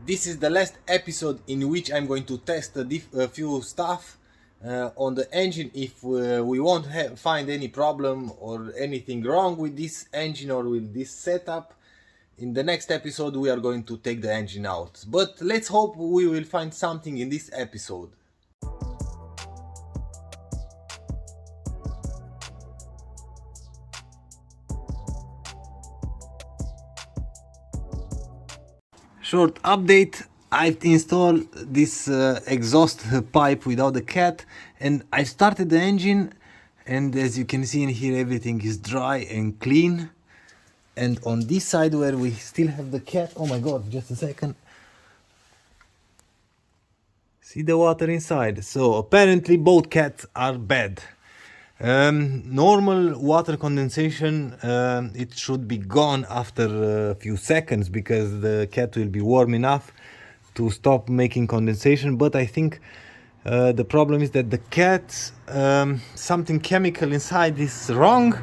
This is the last episode in which I'm going to test a few stuff on the engine. If we won't find any problem or anything wrong with this engine or with this setup, in the next episode we are going to take the engine out. But let's hope we will find something in this episode. Short update. I've installed this exhaust pipe without the cat, and I started the engine, and as you can see in here everything is dry and clean. And on this side where we still have the cat, oh my god, just a second, see the water inside. So apparently both cats are bad. Normal water condensation, it should be gone after a few seconds because the cat will be warm enough to stop making condensation. But I think the problem is that the cat, something chemical inside is wrong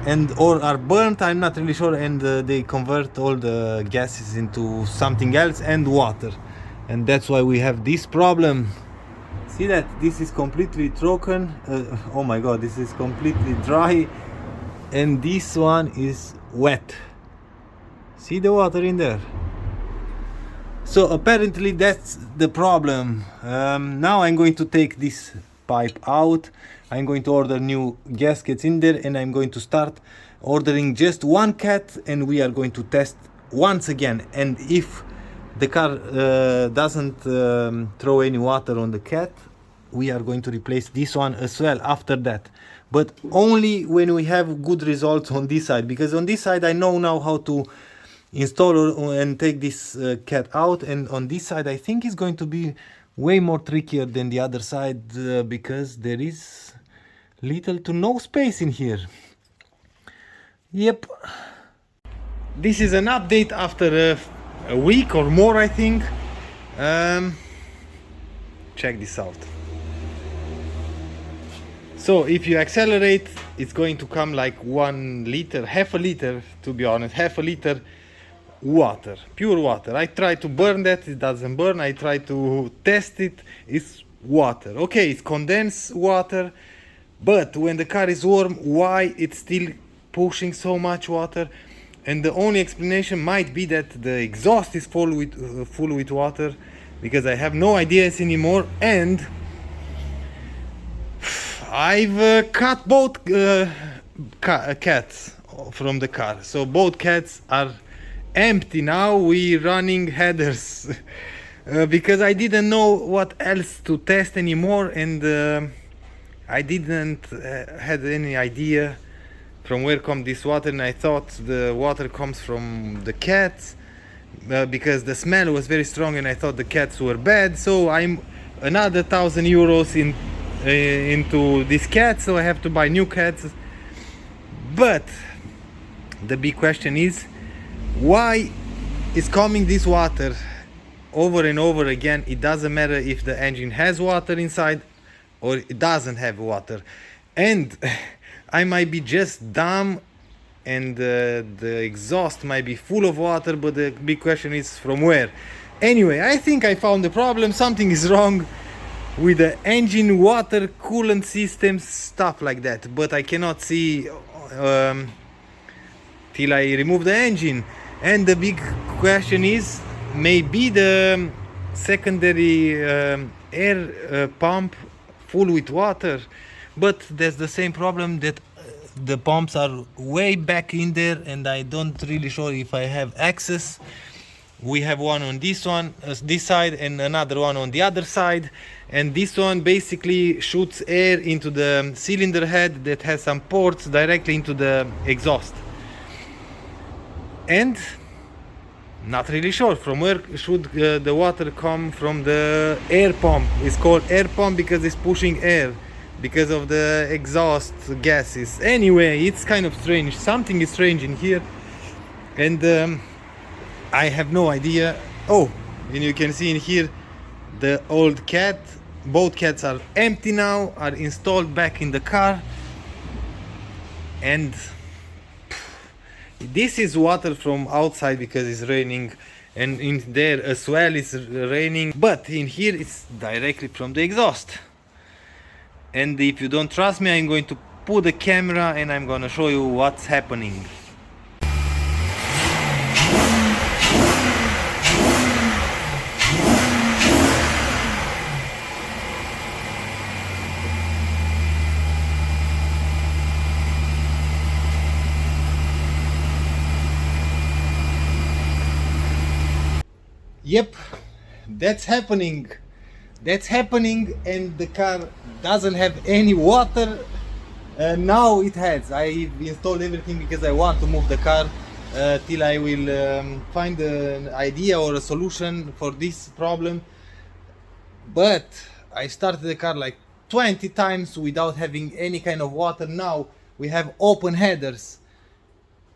and or are burnt, I'm not really sure, and they convert all the gases into something else and water, and that's why we have this problem. See that this is completely broken. Oh my god, this is completely dry, and this one is wet. See the water in there? So apparently that's the problem. Now I'm going to take this pipe out. I'm going to order new gaskets in there, and I'm going to start ordering just one cat, and we are going to test once again. And if the car doesn't throw any water on the cat, we are going to replace this one as well after that, but only when we have good results on this side, because on this side I know now how to install and take this cat out, and on this side I think it's going to be way more trickier than the other side because there is little to no space in here. Yep, this is an update after a week or more, I think. Check this out. So if you accelerate, it's going to come like 1 liter, half a liter, to be honest, half a liter water, pure water. I try to burn that, it doesn't burn. I try to test it, it's water. Okay, it's condensed water, but when the car is warm, why it's still pushing so much water? And the only explanation might be that the exhaust is full with water, because I have no ideas anymore. And I've cut both cats from the car, so both cats are empty now. We running headers because I didn't know what else to test anymore, and I didn't had any idea from where comes this water, and I thought the water comes from the cats because the smell was very strong, and I thought the cats were bad. So I'm another €1,000 into this cat, so I have to buy new cats. But the big question is, why is coming this water over and over again? It doesn't matter if the engine has water inside or it doesn't have water. And I might be just dumb, and the exhaust might be full of water, but the big question is from where. Anyway, I think I found the problem. Something is wrong with the engine, water, coolant system, stuff like that, but I cannot see till I remove the engine. And the big question is, maybe the secondary air pump full with water, but there's the same problem that the pumps are way back in there, and I don't really sure if I have access. We have one on this side, and another one on the other side, and this one basically shoots air into the cylinder head that has some ports directly into the exhaust. And not really sure from where should the water come. From the air pump. It's called air pump because it's pushing air because of the exhaust gases. Anyway, it's kind of strange. Something is strange in here, and I have no idea. Oh, and you can see in here the old cat. Both cats are empty now, are installed back in the car, and this is water from outside because it's raining, and in there as well it's raining, but in here it's directly from the exhaust. And if you don't trust me, I'm going to put the camera and I'm gonna show you what's happening. Yep, that's happening. That's happening, and the car doesn't have any water. Now it has. I installed everything because I want to move the car till I will find an idea or a solution for this problem. But I started the car like 20 times without having any kind of water. Now we have open headers,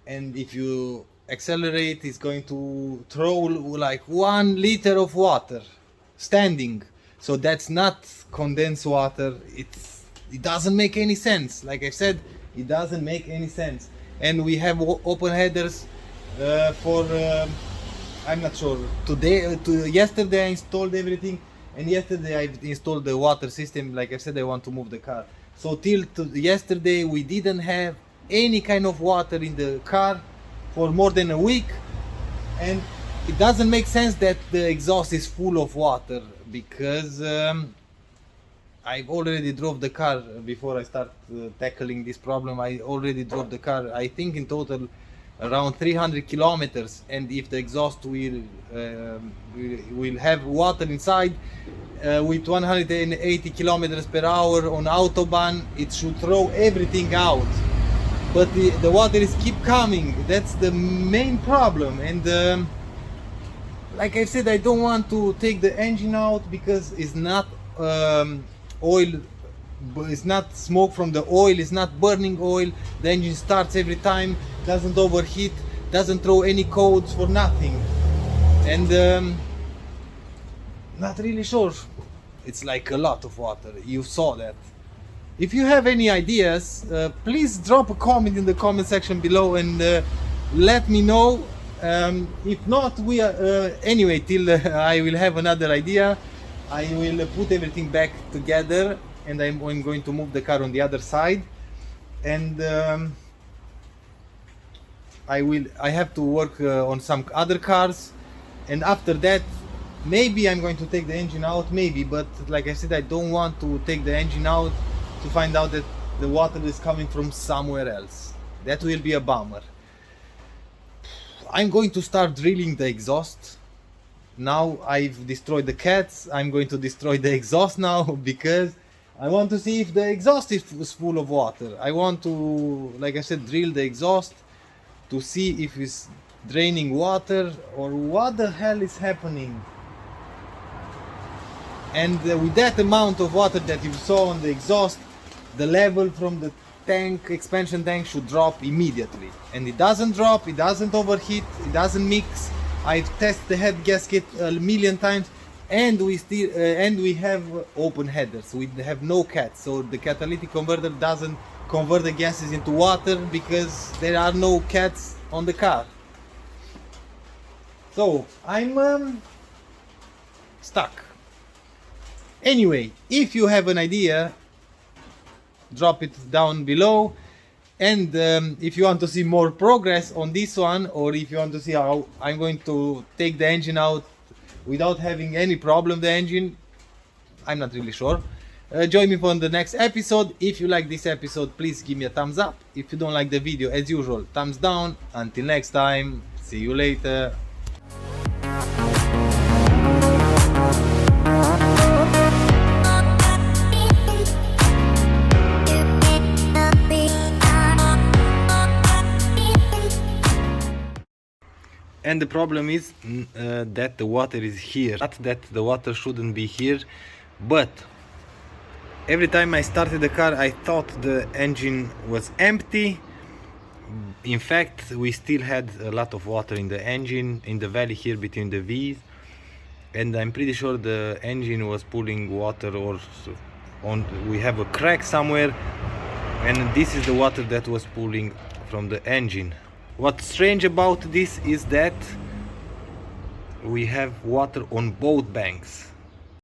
and if you accelerate, it's going to throw like 1 liter of water standing. So that's not condensed water. It doesn't make any sense. Like I said, it doesn't make any sense. And we have open headers for I'm not sure. Yesterday I installed everything, and yesterday I installed the water system. Like I said, I want to move the car. So till yesterday we didn't have any kind of water in the car for more than a week, and it doesn't make sense that the exhaust is full of water, because I've already drove the car before I start tackling this problem. I already drove the car, I think in total around 300 kilometers, and if the exhaust will have water inside with 180 kilometers per hour on autobahn, it should throw everything out. But the water is keep coming. That's the main problem. And like I said, I don't want to take the engine out because it's not oil, it's not smoke from the oil, it's not burning oil. The engine starts every time, doesn't overheat, doesn't throw any codes for nothing. And not really sure. It's like a lot of water. You saw that. If you have any ideas, please drop a comment in the comment section below and let me know. If not, we are anyway, till I will have another idea, I will put everything back together, and I'm going to move the car on the other side, and I have to work on some other cars, and after that maybe I'm going to take the engine out, maybe. But like I said, I don't want to take the engine out to find out that the water is coming from somewhere else. That will be a bummer. I'm going to start drilling the exhaust. Now I've destroyed the cats, I'm going to destroy the exhaust now, because I want to see if the exhaust is full of water. I want to, like I said, drill the exhaust to see if it's draining water or what the hell is happening. And with that amount of water that you saw on the exhaust, the level from the tank, expansion tank, should drop immediately. And it doesn't drop, it doesn't overheat, it doesn't mix. I've tested the head gasket a million times, and we have open headers. We have no cats, so the catalytic converter doesn't convert the gases into water because there are no cats on the car. So I'm stuck. Anyway, if you have an idea, drop it down below. And if you want to see more progress on this one, or if you want to see how I'm going to take the engine out without having any problem, the engine, I'm not really sure. Join me for the next episode. If you like this episode, please give me a thumbs up. If you don't like the video, as usual, thumbs down. Until next time, see you later. And the problem is that the water is here. Not that the water shouldn't be here, but every time I started the car, I thought the engine was empty. In fact, we still had a lot of water in the engine, in the valley here between the V's. And I'm pretty sure the engine was pulling water, or we have a crack somewhere. And this is the water that was pulling from the engine. What's strange about this is that we have water on both banks.